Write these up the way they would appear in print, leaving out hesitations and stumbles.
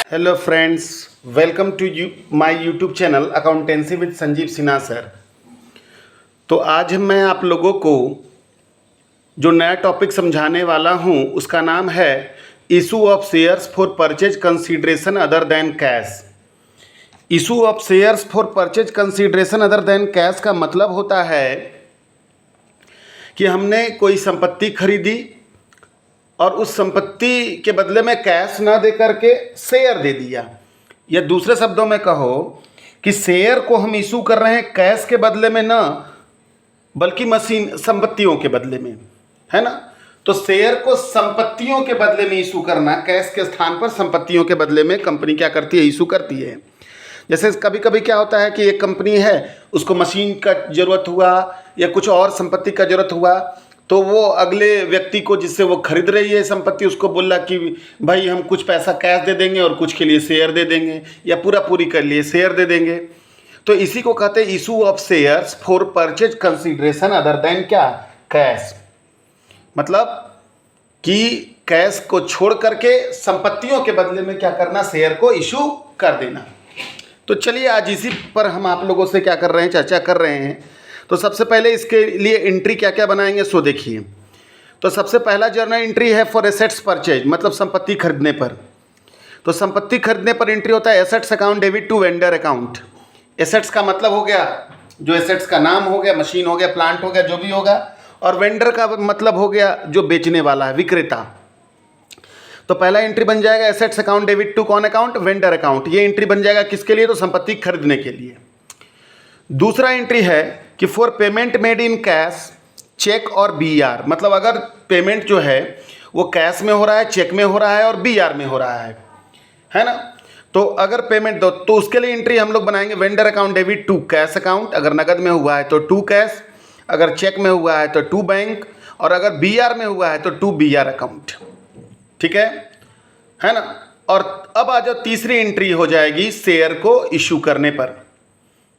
Hello friends, welcome to my YouTube channel accountancy with Sanjeev Sinha sir. तो आज मैं आप लोगों को जो नया टॉपिक समझाने वाला हूं उसका नाम है issue of shares for purchase consideration other then cash. Issue of shares for purchase consideration other then cash का मतलब होता है कि हमने कोई संपत्ति खरीदी और उस संपत्ति के बदले में कैश ना दे करके शेयर दे दिया, या दूसरे शब्दों में कहो कि शेयर को हम इशू कर रहे हैं कैश के बदले में ना, बल्कि मशीन संपत्तियों के बदले में, है ना। तो शेयर को संपत्तियों के बदले में इशू करना, कैश के स्थान पर संपत्तियों के बदले में कंपनी क्या करती है, इशू करती है। जैसे कभी कभी क्या होता है कि एक कंपनी है, उसको मशीन का ज़रूरत हुआ या कुछ और संपत्ति का ज़रूरत हुआ, तो वो अगले व्यक्ति को जिससे वो खरीद रही है संपत्ति, उसको बोला कि भाई हम कुछ पैसा कैश दे देंगे और कुछ के लिए शेयर दे देंगे, या पूरी के लिए शेयर दे देंगे। तो इसी को कहते हैं issue of shares for purchase consideration other than क्या, कैश। मतलब कि कैश को छोड़ करके संपत्तियों के बदले में क्या करना, शेयर को इशू कर देना। तो चलिए आज इसी पर हम आप लोगों से क्या कर रहे हैं, चर्चा कर रहे हैं। तो सबसे पहले इसके लिए एंट्री क्या क्या बनाएंगे सो देखिए। तो सबसे पहला जर्नल एंट्री है फॉर एसेट्स परचेज, मतलब संपत्ति खरीदने पर। तो संपत्ति खरीदने पर एंट्री होता है assets account debit to vendor account. Assets का मतलब हो गया जो एसेट्स का नाम हो गया, मशीन हो गया, प्लांट हो गया, जो भी होगा। और वेंडर का मतलब हो गया जो बेचने वाला है, विक्रेता। तो पहला एंट्री बन जाएगा एसेट्स अकाउंट डेबिट टू कौन अकाउंट, वेंडर अकाउंट। ये एंट्री बन जाएगा किसके लिए, तो संपत्ति खरीदने के लिए। दूसरा एंट्री है कि for payment made in cash, cheque और बीआर, मतलब अगर पेमेंट जो है वो कैश में हो रहा है, चेक में हो रहा है और बीआर में हो रहा है ना। तो अगर पेमेंट दो तो उसके लिए एंट्री हम लोग बनाएंगे vendor account debit to cash account. अगर नगद में हुआ है तो टू कैश, अगर चेक में हुआ है तो टू बैंक, और अगर बीआर में हुआ है तो टू बीआर अकाउंट। ठीक है ना। और अब आ जाओ, तीसरी एंट्री हो जाएगी शेयर को इशू करने पर।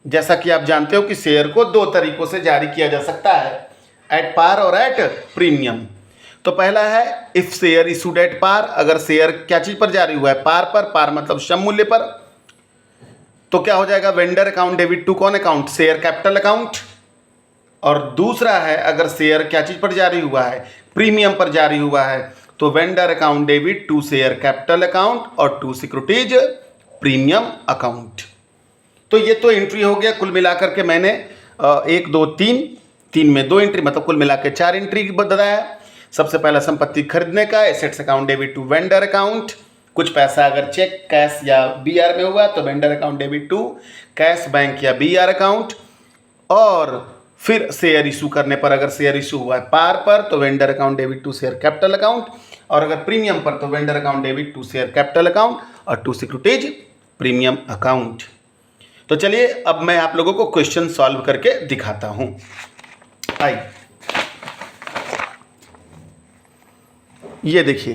जैसा कि आप जानते हो कि शेयर को दो तरीकों से जारी किया जा सकता है, एट पार और एट प्रीमियम। तो पहला है if share issued at par, अगर शेयर क्या चीज़ पर जारी हुआ है, पार पर। पार मतलब सम मूल्य पर। तो क्या हो जाएगा, वेंडर अकाउंट डेबिट टू कौन अकाउंट, शेयर कैपिटल अकाउंट। और दूसरा है अगर शेयर क्या चीज़ पर जारी हुआ है, प्रीमियम पर जारी हुआ है, तो vendor account debit to share capital account और टू सिक्योरिटीज प्रीमियम अकाउंट। तो ये तो एंट्री हो गया। कुल मिलाकर के मैंने 1 2 3 में 2 एंट्री, मतलब कुल मिलाकर 4 एंट्री बताया। सबसे पहला संपत्ति खरीदने का, assets account debit to vendor account. कुछ पैसा अगर चेक, कैश या बीआर में हुआ तो vendor account debit to cash, bank या बीआर अकाउंट। और फिर शेयर इशू करने पर, अगर शेयर इशू हुआ है पार पर तो vendor account debit to share capital account, और अगर प्रीमियम पर तो vendor account debit to share capital account और टू सिक्योरिटीज प्रीमियम अकाउंट। तो चलिए अब मैं आप लोगों को क्वेश्चन सॉल्व करके दिखाता हूं। आइए, ये देखिए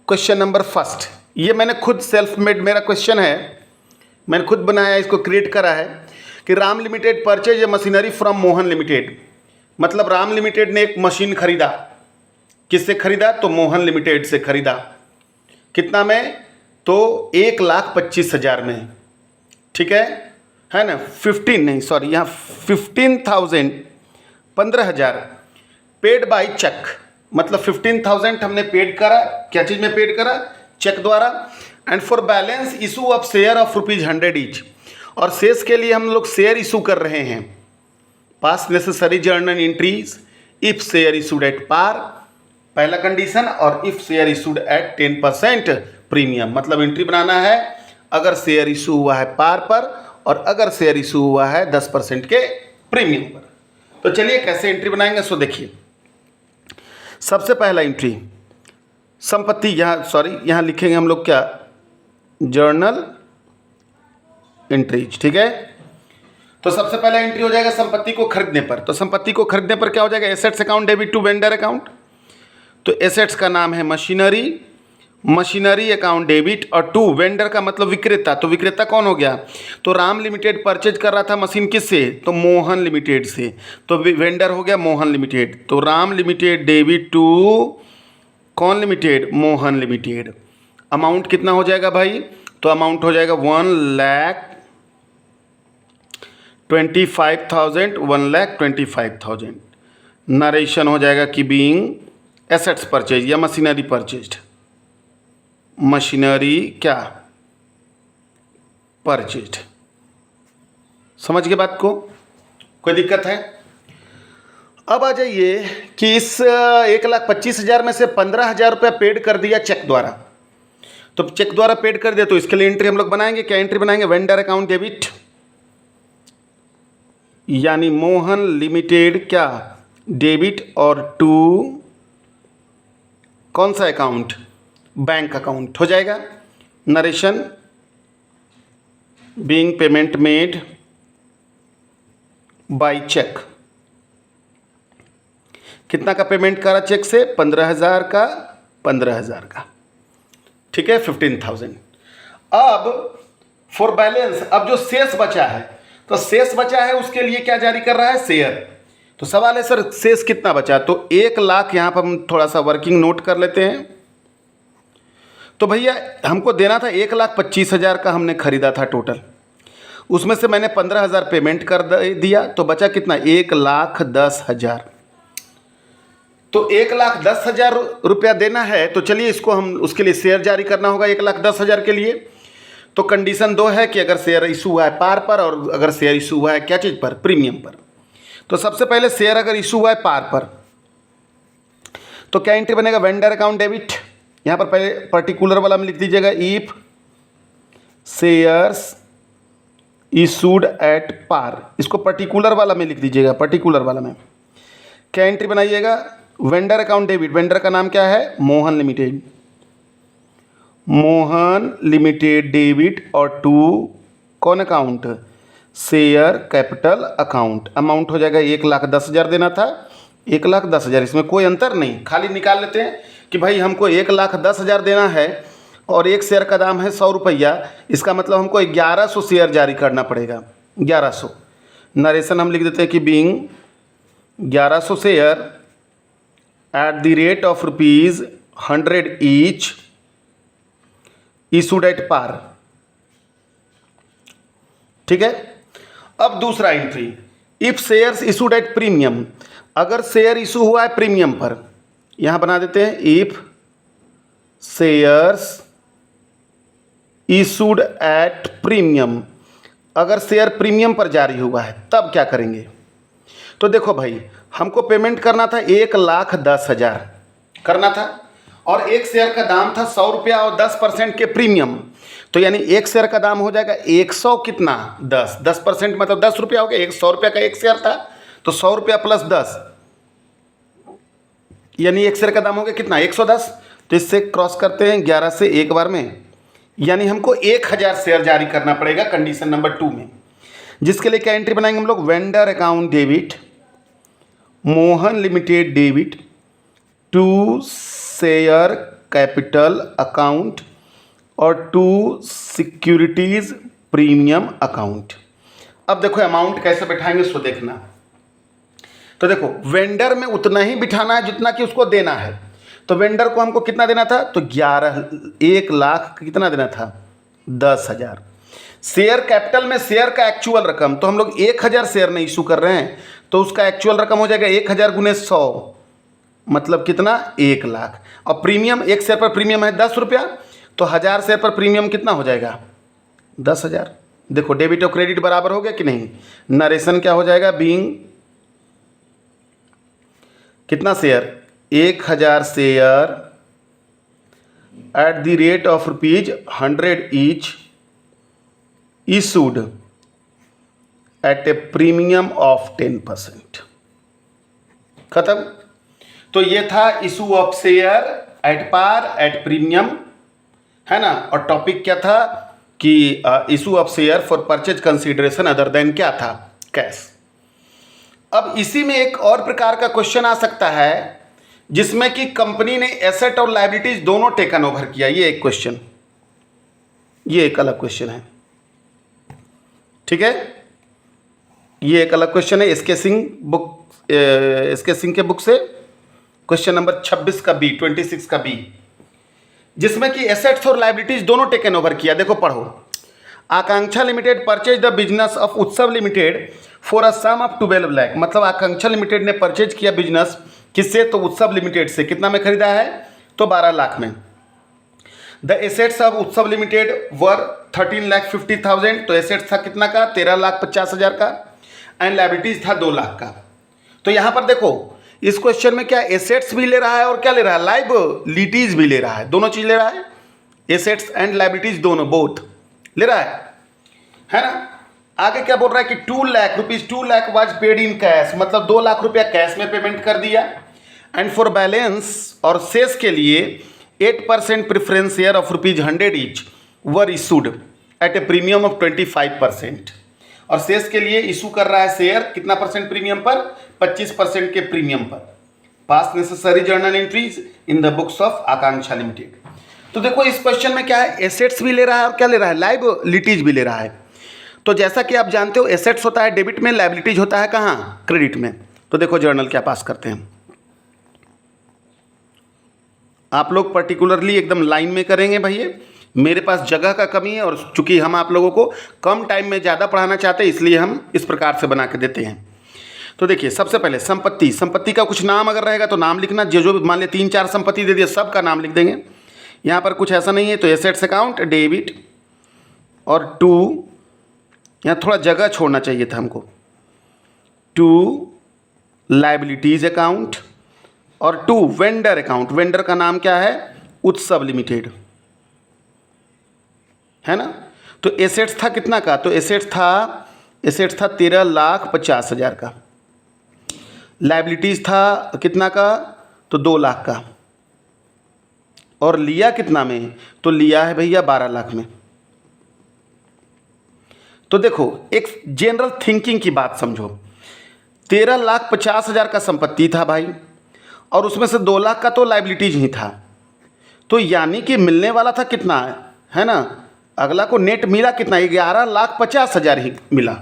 क्वेश्चन नंबर फर्स्ट। ये मैंने खुद सेल्फ मेड मेरा क्वेश्चन है, मैंने खुद बनाया, इसको क्रिएट करा है कि Ram limited purchase a machinery from Mohan limited. मतलब राम लिमिटेड ने एक मशीन खरीदा। किससे खरीदा, तो मोहन लिमिटेड से खरीदा। कितना में, तो 1,25,000 में। ठीक है ना। 15 नहीं, सॉरी, यहाँ 15,000, 15,000 पेड बाय चेक। मतलब 15,000 हमने पेड करा, क्या चीज़ में पेड करा, चेक द्वारा। And for balance issue of share of ₹100 each, और शेष के लिए हम लोग शेयर इशू कर रहे हैं। Pass necessary journal entries if share issued at par, पहला कंडीशन, और if share issued at 10% premium. मतलब एंट्री बनाना है अगर शेयर इशू हुआ है पार पर और अगर शेयर इशू हुआ है 10% के प्रीमियम पर। तो चलिए कैसे एंट्री बनाएंगे सो देखिए। सबसे पहला एंट्री संपत्ति, यहाँ लिखेंगे हम लोग क्या, जर्नल एंट्रीज। ठीक है। तो सबसे पहला एंट्री हो जाएगा संपत्ति को खरीदने पर। तो संपत्ति को खरीदने पर क्या हो जाएगा, assets account debit to vendor account. तो एसेट्स का नाम है मशीनरी, मशीनरी अकाउंट डेबिट, और टू वेंडर का मतलब विक्रेता। तो विक्रेता कौन हो गया, तो राम लिमिटेड परचेज कर रहा था मशीन किससे, तो मोहन लिमिटेड से। तो वेंडर हो गया मोहन लिमिटेड। तो राम लिमिटेड डेबिट टू कौन लिमिटेड, मोहन लिमिटेड। अमाउंट कितना हो जाएगा भाई? तो अमाउंट हो जाएगा 1,25,000, 1,25,000। नरेशन हो जाएगा कि बीइंग एसेट्स परचेज या मशीनरी परचेज्ड, मशीनरी क्या परचेज्ड। समझ गए बात को? कोई दिक्कत है? अब आ जाइए कि इस 1,25,000 में से 15,000 रुपया पेड कर दिया चेक द्वारा। तो चेक द्वारा पेड कर दिया तो इसके लिए एंट्री हम लोग बनाएंगे। क्या एंट्री बनाएंगे? वेंडर अकाउंट डेबिट, यानी मोहन लिमिटेड क्या डेबिट, और टू कौन सा अकाउंट? बैंक अकाउंट हो जाएगा। Narration being payment made by cheque. कितना का पेमेंट करा चेक से? 15,000 का, 15,000 का, ठीक है, 15,000। अब फॉर बैलेंस, अब जो शेष बचा है, तो शेष बचा है उसके लिए क्या जारी कर रहा है? शेयर। तो सवाल है सर शेष कितना बचा? तो 1,00,000 यहाँ पर हम थोड़ा सा वर्किंग नोट कर लेते हैं। तो भैया हमको देना था 1,25,000 का, हमने खरीदा था टोटल, उसमें से मैंने 15,000 पेमेंट कर दिया, तो बचा कितना? 1,10,000। तो 1,10,000 रुपया देना है, तो चलिए इसको हम उसके लिए शेयर जारी करना होगा 1,10,000 के लिए। तो कंडीशन 2 है कि अगर शेयर इशू हुआ है पार पर, और अगर शेयर इशू हुआ है क्या चीज़ पर? प्रीमियम पर। तो सबसे पहले शेयर अगर इशू हुआ है पार पर, तो क्या एंट्री बनेगा? Vendor account debit. यहाँ पर पहले पर्टिकुलर वाला में लिख दीजिएगा, if shares issued at par, इसको पर्टिकुलर वाला में लिख दीजिएगा। पर्टिकुलर वाला में क्या एंट्री बनाइएगा? Vendor account debit. वेंडर का नाम क्या है? Mohan limited, Mohan limited debit, और टू कौन account? Share capital account. Amount हो जाएगा 1,10,000 देना था, 1,10,000। इसमें कोई अंतर नहीं, खाली निकाल लेते हैं कि भाई हमको 1,10,000 देना है और एक शेयर का दाम है 100 रुपया, इसका मतलब हमको 1,100 शेयर जारी करना पड़ेगा। 1,100 नरेशन हम लिख देते हैं कि being 1,100 share at the rate of ₹100 each issued at par, ठीक है। अब दूसरा entry, if shares issued at premium, अगर शेयर इशू हुआ है प्रीमियम पर, यहां बना देते हैं if shares issued at premium, अगर शेयर प्रीमियम पर जारी हुआ है तब क्या करेंगे? तो देखो भाई हमको पेमेंट करना था 1,10,000 करना था, और एक शेयर का दाम था 100 रुपया और 10% के प्रीमियम, तो यानी एक शेयर का दाम हो जाएगा 100 कितना? 10, 10% मतलब 10 रुपया हो गया। 100 रुपया का एक शेयर था, तो 100 रुपया प्लस 10, यानी एक शेयर का दाम हो गया कितना? 110। तो इससे क्रॉस करते हैं 11 से एक बार में, यानी हमको 1,000 शेयर जारी करना पड़ेगा कंडीशन नंबर 2 में, जिसके लिए क्या एंट्री बनाएंगे हम लोग? Vendor account debit, Mohan limited debit to share capital account और टू सिक्योरिटीज प्रीमियम अकाउंट। अब देखो अमाउंट कैसे बैठाएंगे उसको देखना। तो देखो वेंडर में उतना ही बिठाना है जितना कि उसको देना है। तो वेंडर को हमको कितना देना था? तो 1,00,000 कितना देना था? 10,000। शेयर कैपिटल में शेयर का एक्चुअल रकम, तो हम लोग 1,000 शेयर नहीं इशू कर रहे हैं, तो उसका एक्चुअल रकम हो जाएगा 1,000 गुने 100, मतलब कितना? 1,00,000। और प्रीमियम, एक शेयर पर प्रीमियम है 10 रुपया, तो 1,000 शेयर पर प्रीमियम कितना हो जाएगा? 10,000। देखो डेबिट और क्रेडिट बराबर हो गया कि नहीं? नरेशन क्या हो जाएगा? बीइंग कितना share? 1,000 share at the rate of ₹100 each issued at a premium of 10%। खत्म। तो ये था issue of share at par at premium, है ना। और टॉपिक क्या था कि issue of share for purchase consideration other than क्या था? कैश। अब इसी में एक और प्रकार का क्वेश्चन आ सकता है जिसमें कि कंपनी ने एसेट और लायबिलिटीज दोनों टेकन ओवर किया। ये एक क्वेश्चन, ये एक अलग क्वेश्चन है, ठीक है। ये एक अलग क्वेश्चन है एसके सिंह के बुक से, क्वेश्चन नंबर 26 का बी, 26 का बी। जिसमें कि एसेट्स और लाइबिलिटीज दोनों टेकन ओवर किया। देखो पढ़ो, Akanksha limited purchase the business of Utsav limited for a sum of 12 lakh. मतलब आकांक्षा लिमिटेड ने परचेज किया बिजनेस किससे? तो उत्सव लिमिटेड से। कितना में खरीदा है? तो 12 लाख में। The assets of Utsav limited वर 13,50,000। तो एसेट्स था कितना का? 13,50,000 का। एंड लाइबिलिटीज था 2 लाख का। तो यहाँ पर देखो इस क्वेश्चन में क्या एसेट्स भी ले रहा है और क्या ले रहा है? लाइबिलिटीज भी ले रहा है। दोनों चीज ले रहा है, एसेट्स एंड लाइबिलिटीज दोनों, बोथ ले रहा है ना। आगे क्या बोल रहा है कि 2 lakh rupees, 2 lakh was paid in cash. मतलब 2 लाख रुपया कैश में पेमेंट कर दिया। एंड फॉर बैलेंस और शेष के लिए 8% preference share of ₹100 each were issued at A premium of 25%। और शेष के लिए इशू कर रहा है शेयर कितना परसेंट प्रीमियम पर? 25% के प्रीमियम पर। पास necessary journal entries in the books of Akanksha limited. तो देखो इस क्वेश्चन में क्या है, एसेट्स भी ले रहा है और क्या ले रहा है? लाइबिलिटीज भी ले रहा है। तो जैसा कि आप जानते हो एसेट्स होता है डेबिट में, लाइबिलिटीज होता है कहाँ? क्रेडिट में। तो देखो जर्नल क्या पास करते हैं आप लोग, पर्टिकुलरली एकदम लाइन में करेंगे भैया। मेरे पास जगह का कमी है और चूंकि हम आप लोगों को कम टाइम में ज़्यादा पढ़ाना चाहते हैं इसलिए हम इस प्रकार से बना के देते हैं। तो देखिए सबसे पहले संपत्ति, संपत्ति का कुछ नाम अगर रहेगा तो नाम लिखना। जो मान लिया 3-4 संपत्ति दे दिया सब का नाम लिख देंगे। यहाँ पर कुछ ऐसा नहीं है तो एसेट्स अकाउंट डेबिट और 2, यहाँ थोड़ा जगह छोड़ना चाहिए था हमको, 2 लाइबिलिटीज अकाउंट और 2 वेंडर अकाउंट। वेंडर का नाम क्या है? उत्सव लिमिटेड, है ना। तो एसेट्स था कितना का? तो एसेट्स था 13,50,000 का। लाइबिलिटीज था कितना का? तो 2 लाख का। और लिया कितना में? तो लिया है भैया 12 लाख में। तो देखो एक जनरल थिंकिंग की बात समझो, 13,50,000 का संपत्ति था भाई और उसमें से 2 लाख का तो लाइबिलिटीज ही था। तो यानी कि मिलने वाला था कितना है ना, अगला को नेट मिला कितना? 11,50,000 ही मिला।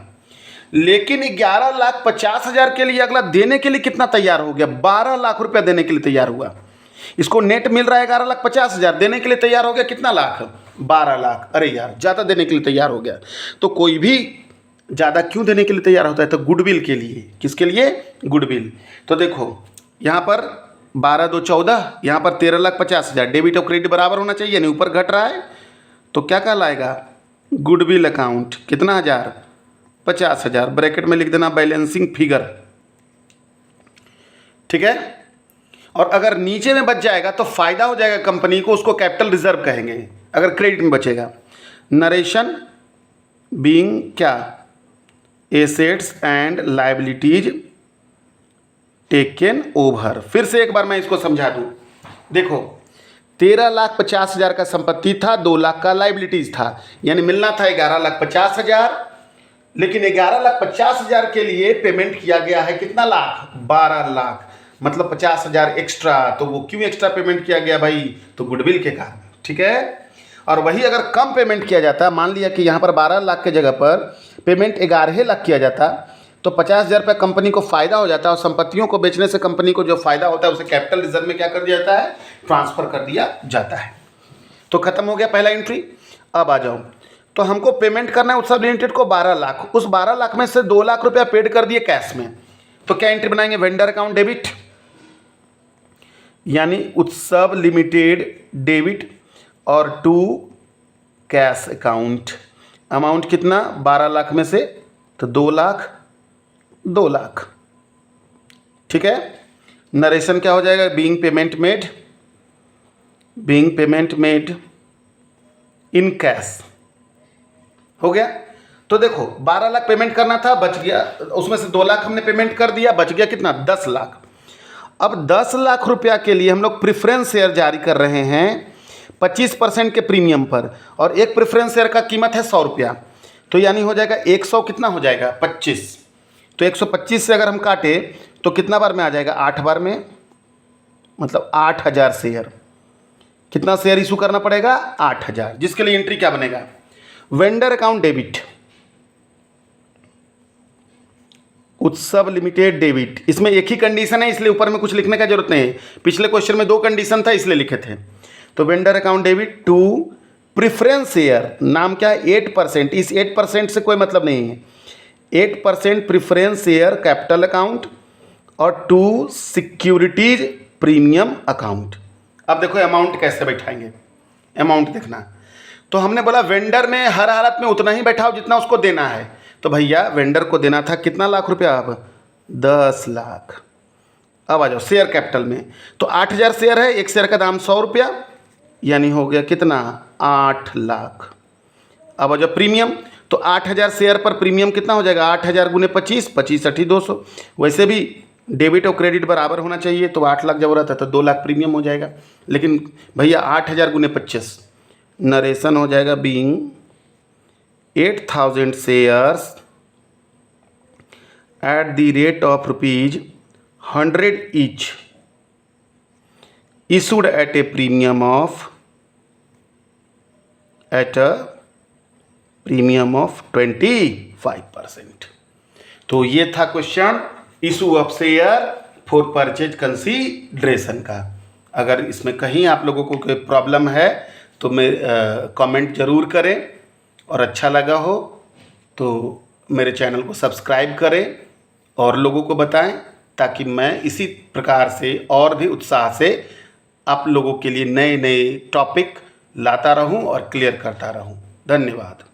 लेकिन 11,50,000 के लिए अगला देने के लिए कितना तैयार हो गया? 12 लाख रुपया देने के लिए तैयार हुआ। इसको नेट मिल रहा है 11,50,000, देने के लिए तैयार हो गया कितना लाख? 12 लाख। अरे यार ज़्यादा देने के लिए तैयार हो गया। तो कोई भी ज़्यादा क्यों देने के लिए तैयार होता है? तो गुडविल के लिए। किसके लिए? गुडविल। तो देखो यहाँ पर 12 2 14, यहाँ पर 13,50,000। डेबिट और क्रेडिट बराबर होना चाहिए, यानी ऊपर घट रहा है तो क्या कहलाएगा? Goodwill account. कितना हज़ार? 50,000। ब्रैकेट में लिख देना बैलेंसिंग फिगर, ठीक है। और अगर नीचे में बच जाएगा तो फायदा हो जाएगा कंपनी को, उसको कैपिटल रिजर्व कहेंगे अगर क्रेडिट में बचेगा। नरेशन बीइंग क्या? Assets and liabilities taken over. फिर से एक बार मैं इसको समझा दूं। देखो 13,50,000 का संपत्ति था, 2 लाख का लाइबिलिटीज था, यानी मिलना था 11,50,000। लेकिन 11,50,000 के लिए पेमेंट किया गया है कितना लाख? 12 लाख। मतलब 50,000 एक्स्ट्रा। तो वो क्यों एक्स्ट्रा पेमेंट किया गया भाई? तो गुडविल के कारण, ठीक है। और वही अगर कम पेमेंट किया जाता, मान लिया कि यहाँ पर 12 लाख के जगह पर पेमेंट 11 लाख किया जाता तो 50,000 रुपये कंपनी को फ़ायदा हो जाता है। और संपत्तियों को बेचने से कंपनी को जो फ़ायदा होता है उसे कैपिटल रिजर्व में क्या कर दिया जाता है? ट्रांसफ़र कर दिया जाता है। तो खत्म हो गया पहला एंट्री। अब आ जाओ, तो हमको पेमेंट करना है उत्सव लिमिटेड को 12 लाख। उस 12 लाख में से 2 लाख रुपया पेड कर दिए कैश में। तो क्या एंट्री बनाएंगे? वेंडर अकाउंट डेबिट, यानी उत्सव लिमिटेड डेबिट और 2 कैश अकाउंट। अमाउंट कितना? 12 लाख में से तो 2 लाख, 2 लाख, ठीक है। नरेशन क्या हो जाएगा? Being payment made in cash हो गया। तो देखो 12 लाख पेमेंट करना था, बच गया, उसमें से 2 लाख हमने पेमेंट कर दिया, बच गया कितना? 10 लाख। अब 10 लाख रुपया के लिए हम लोग प्रेफरेंस शेयर जारी कर रहे हैं 25% के प्रीमियम पर, और एक प्रेफरेंस शेयर का कीमत है 100 रुपया। तो यानी हो जाएगा 100 कितना हो जाएगा? 25। तो 125 से अगर हम काटे तो कितना बार में आ जाएगा? 8 बार में, मतलब 8,000 शेयर। कितना शेयर इशू करना पड़ेगा? 8,000। जिसके लिए एंट्री क्या बनेगा? वेंडर अकाउंट डेबिट, उत्सव लिमिटेड डेबिट। इसमें एक ही कंडीशन है इसलिए ऊपर में कुछ लिखने का जरूरत नहीं है। पिछले क्वेश्चन में 2 कंडीशन था इसलिए लिखे थे। तो vendor account debit to preference share, नाम क्या है 8%, इस 8% से कोई मतलब नहीं है, 8% प्रिफरेंस शेयर कैपिटल अकाउंट और टू सिक्योरिटीज प्रीमियम अकाउंट। अब देखो अमाउंट कैसे बैठाएंगे, अमाउंट देखना। तो हमने बोला वेंडर में हर हालत में उतना ही बैठाओ जितना उसको देना है। तो भैया वेंडर को देना था कितना लाख रुपया, अब 10 लाख। अब आ जाओ शेयर कैपिटल में, तो 8000 शेयर है, एक शेयर का दाम 100 रुपया, यानी हो गया कितना 8 लाख। अब आ जाओ प्रीमियम, तो 8000 शेयर पर प्रीमियम कितना हो जाएगा, 8000 गुने 25, 25 80 200। वैसे भी डेबिट और क्रेडिट बराबर होना चाहिए, तो 8 लाख जब रहता है तो 2 लाख प्रीमियम हो जाएगा। लेकिन भैया 8000 गुने 25, नरेशन हो जाएगा being 8000 shares at the rate of rupees 100 each issued at a premium of 25%। तो ये था question issue of share for purchase consideration का। अगर इसमें कहीं आप लोगों को कोई प्रॉब्लम है तो मैं कमेंट ज़रूर करें, और अच्छा लगा हो तो मेरे चैनल को सब्सक्राइब करें और लोगों को बताएं, ताकि मैं इसी प्रकार से और भी उत्साह से आप लोगों के लिए नए नए टॉपिक लाता रहूं और क्लियर करता रहूं। धन्यवाद।